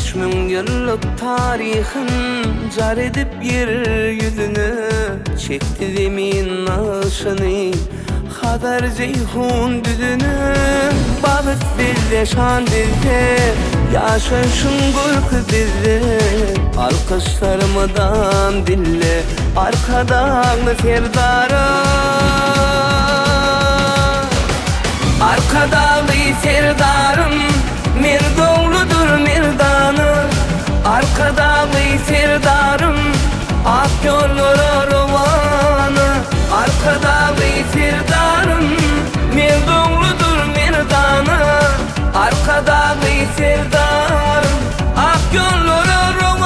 5000 yıllık tarihin car edip yer yüzünü çekti demin aşını kadar ceyhun düdünü balık bizde şan bizde yaşasın gurk bizde alkışlarımdan dille arkadan serdarı arkada bir serdarım Mirdoğlu'dur mirdanı arkada bir serdarım ak yollara rovanı arkada bir serdarım Mirdoğlu'dur mirdanı arkada bir serdarım ak yollara rovanı.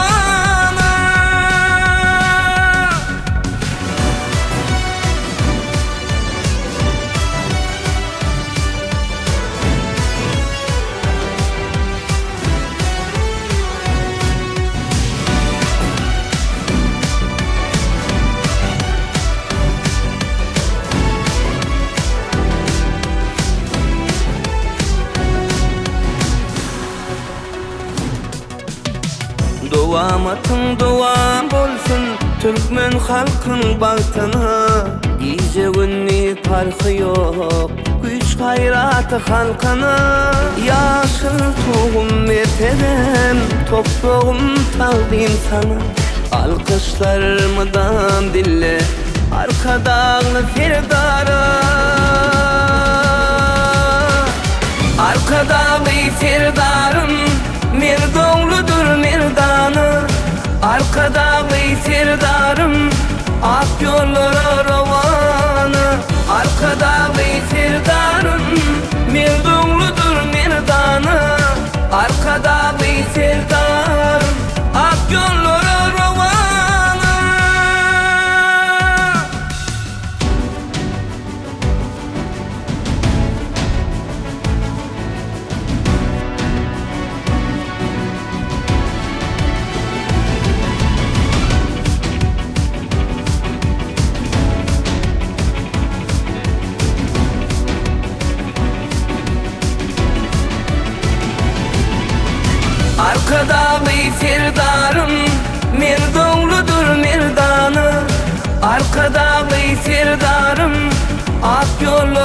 Duamatın duam bolsun Türkmen halkın bahtına Gece günni farkı yok Güç gayratı halkana Yaşıl tohum metedem Toprağım tağdim sana Alkışlarımdan dille Arkadağlı firdara Arkada bir firdarım Mirdoğlu'dur mirdanı arkada bir serdarım ak yollara rovanı arkada bir serdarım Mirdoğlu'dur mirdanı arkada bir serdarım ak yollara rovanı. Arkada bir serdarım Mirdoğlu'dur mirdanı arkada bir serdarım ak yolu